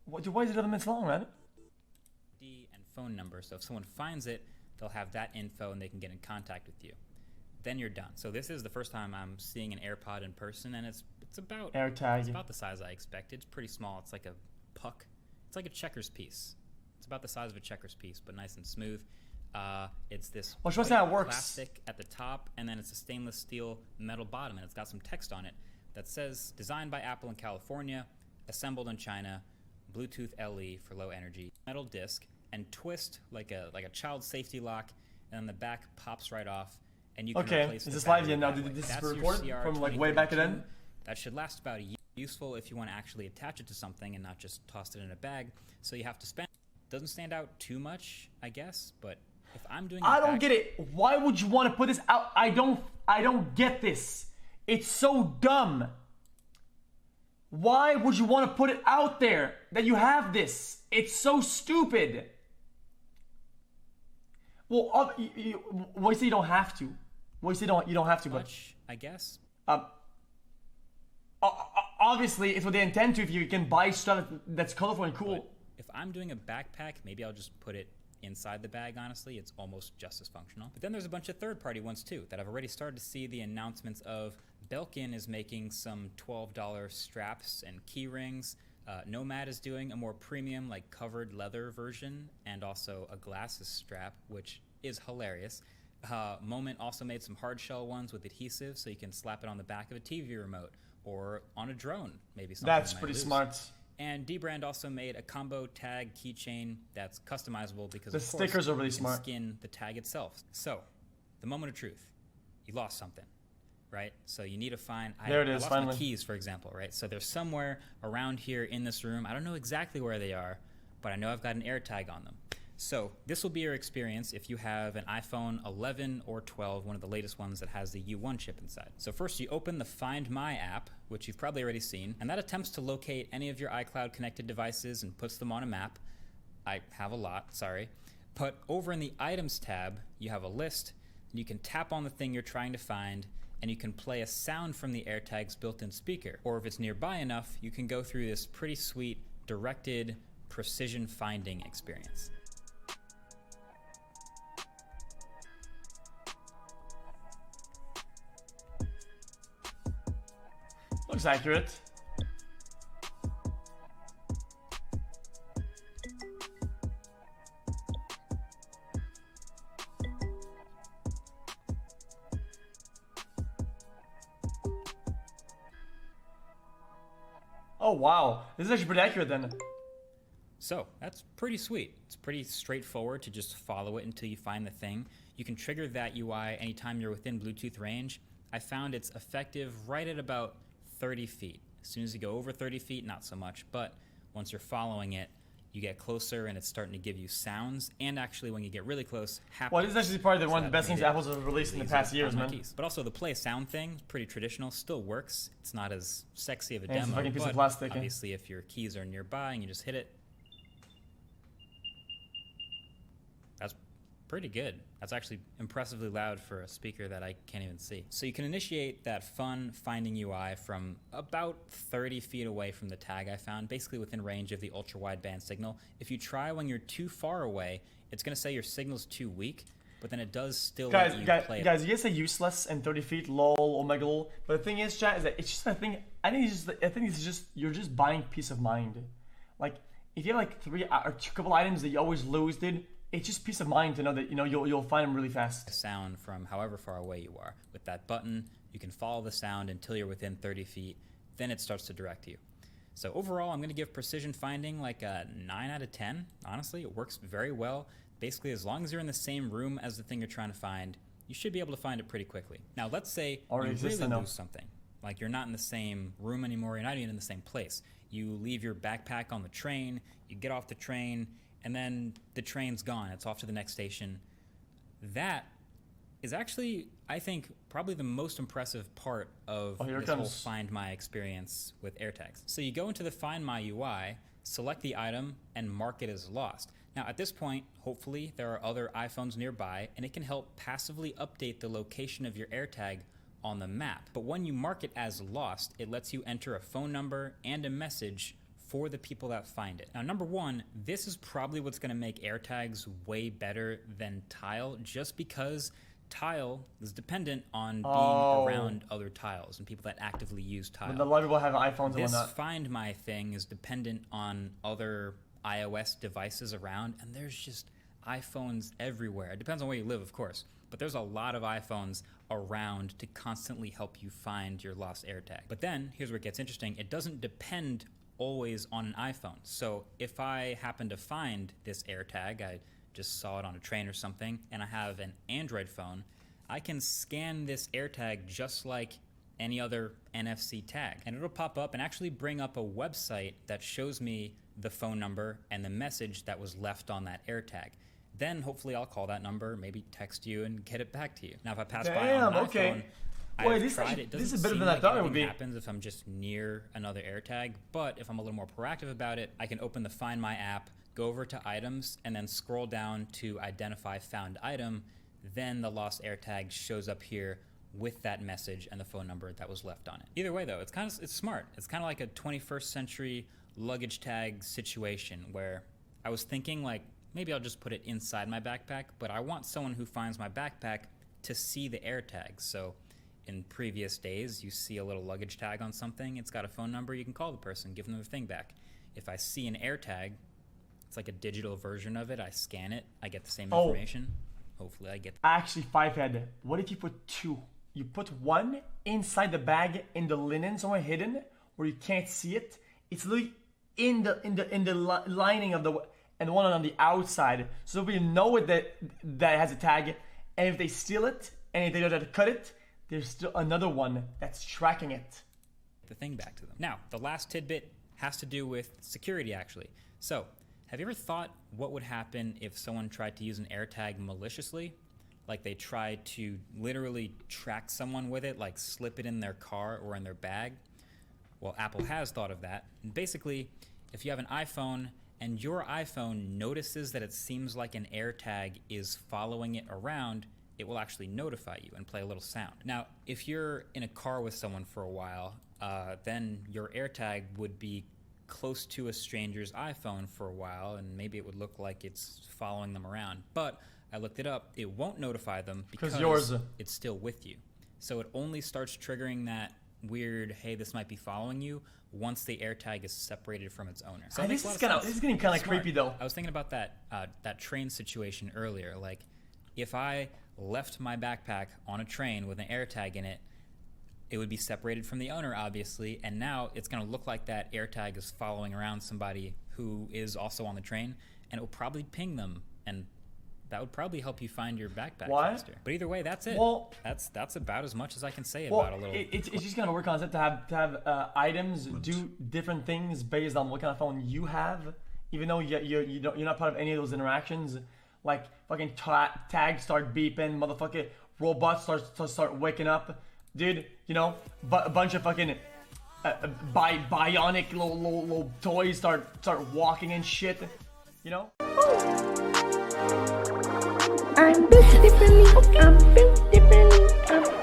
Why is it 11 minutes long, man? And phone number. So if someone finds it, they'll have that info and they can get in contact with you. Then you're done. So this is the first time I'm seeing an AirPod in person, and it's about AirTag. It's about the size I expected. It's pretty small. It's like a puck. It's like a checkers piece. It's about the size of a checkers piece, but nice and smooth. It's this Well, show us how it works. plastic at the top, and then it's a stainless steel metal bottom, and it's got some text on it that says designed by Apple in California, assembled in China, Bluetooth LE for low energy, metal disc, and twist like a child safety lock, and then the back pops right off, and you can replace is the this live battery yet now? that way. This is That's your recorded from like way back then? That should last about a year. Useful if you want to actually attach it to something and not just toss it in a bag. So you have to spend. Doesn't stand out too much, I guess, but if I'm doing I don't get it. Why would you want to put this out? I don't get this. It's so dumb. Why would you want to put it out there that you have this? It's so stupid. Well, you say you don't have to. Well, you say you don't have to, but I guess. Obviously, it's what they intend to. If you can buy stuff that's colorful and cool. But if I'm doing a backpack, maybe I'll just put it inside the bag, honestly. It's almost just as functional. But then there's a bunch of third-party ones too that I've already started to see the announcements of. Belkin is making some $12 straps and key rings. Nomad is doing a more premium, like covered leather version, and also a glasses strap, which is hilarious. Moment also made some hard shell ones with adhesive, so you can slap it on the back of a TV remote or on a drone, maybe something. That's pretty smart. And dbrand also made a combo tag keychain that's customizable because the stickers are really smart. Skin the tag itself. So, the moment of truth, you lost something, right? So you need to find. There it is. I lost finally. my keys, for example, right? So they're somewhere around here in this room. I don't know exactly where they are, but I know I've got an AirTag on them. So this will be your experience if you have an iPhone 11 or 12, one of the latest ones that has the U1 chip inside. So first you open the Find My app, which you've probably already seen, and that attempts to locate any of your iCloud connected devices and puts them on a map. I have a lot, sorry. But over in the Items tab, you have a list, and you can tap on the thing you're trying to find, and you can play a sound from the AirTag's built-in speaker. Or if it's nearby enough, you can go through this pretty sweet, directed precision finding experience. Looks accurate. Oh wow, this is actually pretty accurate then. So that's pretty sweet. It's pretty straightforward to just follow it until you find the thing. You can trigger that UI anytime you're within Bluetooth range. I found it's effective right at about 30 feet. As soon as you go over 30 feet, not so much, but once you're following it, you get closer and it's starting to give you sounds, and actually when you get really close, haptics. Well, this is actually probably one of the best things Apple's have released in the past years, man. But also the play sound thing, pretty traditional, still works. It's not as sexy of a It's a demo, fucking piece of but plastic, obviously if your keys are nearby and you just hit it, that's pretty good. That's actually impressively loud for a speaker that I can't even see. So you can initiate that fun finding UI from about 30 feet away from the tag I found, basically within range of the ultra wideband signal. If you try when you're too far away, it's gonna say your signal's too weak, but then it does still let you play it. Guys, you guys say useless and 30 feet, lol, omega lol. But the thing is, chat, is that it's just a thing. I think it's just you're just buying peace of mind. Like if you have like three or a couple items that you always lose, dude. It's just peace of mind to know that you'll find them really fast. Sound from however far away you are. With that button, you can follow the sound until you're within 30 feet. Then it starts to direct you. So overall, I'm going to give precision finding like a 9 out of 10. Honestly, it works very well. Basically, as long as you're in the same room as the thing you're trying to find, you should be able to find it pretty quickly. Now, let's say you really lose something. Like you're not in the same room anymore. You're not even in the same place. You leave your backpack on the train. You get off the train. And then the train's gone. It's off to the next station. That is actually, I think, probably the most impressive part of this whole Find My experience with AirTags. So you go into the Find My UI, select the item, and mark it as lost. Now at this point, hopefully there are other iPhones nearby, and it can help passively update the location of your AirTag on the map. But when you mark it as lost, it lets you enter a phone number and a message for the people that find it. Now, number one, this is probably what's going to make AirTags way better than Tile, just because Tile is dependent on being around other tiles and people that actively use Tile. When a lot of people have iPhones and This whatnot. Find My thing is dependent on other iOS devices around, and there's just iPhones everywhere. It depends on where you live, of course, but there's a lot of iPhones around to constantly help you find your lost AirTag. But then, here's where it gets interesting. It doesn't depend always on an iPhone. So if I happen to find this AirTag, I just saw it on a train or something, and I have an Android phone, I can scan this AirTag just like any other NFC tag. And it'll pop up and actually bring up a website that shows me the phone number and the message that was left on that AirTag. Then hopefully I'll call that number, maybe text you and get it back to you. Now if I pass by on my phone, I've tried it. This is better than I thought it would be. Happens if I'm just near another AirTag, but if I'm a little more proactive about it, I can open the Find My app, go over to items, and then scroll down to identify found item. Then the lost AirTag shows up here with that message and the phone number that was left on it. Either way though, it's smart. It's kind of like a 21st century luggage tag situation where I was thinking like, maybe I'll just put it inside my backpack, but I want someone who finds my backpack to see the AirTag. So in previous days, you see a little luggage tag on something, it's got a phone number, you can call the person, give them the thing back. If I see an AirTag, it's like a digital version of it, I scan it, I get the same information. Hopefully I get Actually, Fivehead, what if you put two? You put one inside the bag in the linen, somewhere hidden, where you can't see it. It's literally in the lining of the, and one on the outside, so we know it that has a tag. And if they steal it and if they try to cut it, there's still another one that's tracking it. the thing back to them. Now, the last tidbit has to do with security, actually. So, have you ever thought what would happen if someone tried to use an AirTag maliciously? Like they tried to literally track someone with it, like slip it in their car or in their bag? Well, Apple has thought of that. And basically, if you have an iPhone and your iPhone notices that it seems like an AirTag is following it around, it will actually notify you and play a little sound. Now, if you're in a car with someone for a while, then your AirTag would be close to a stranger's iPhone for a while, and maybe it would look like it's following them around. But I looked it up, it won't notify them because it's still with you. So it only starts triggering that weird, hey, this might be following you, once the AirTag is separated from its owner. So this is getting kind of creepy though. I was thinking about that train situation earlier. Like, if I left my backpack on a train with an AirTag in it, it would be separated from the owner, obviously, and now it's going to look like that AirTag is following around somebody who is also on the train, and it will probably ping them, and that would probably help you find your backpack faster. But either way, that's it. Well, that's about as much as I can say about a little. It's just kind of work on it to have items do different things based on what kind of phone you have, even though you're not part of any of those interactions. Like fucking tags start beeping, motherfucking robots start waking up, dude. You know, a bunch of fucking bionic little toys start walking and shit. You know. I'm built differently. I'm built differently.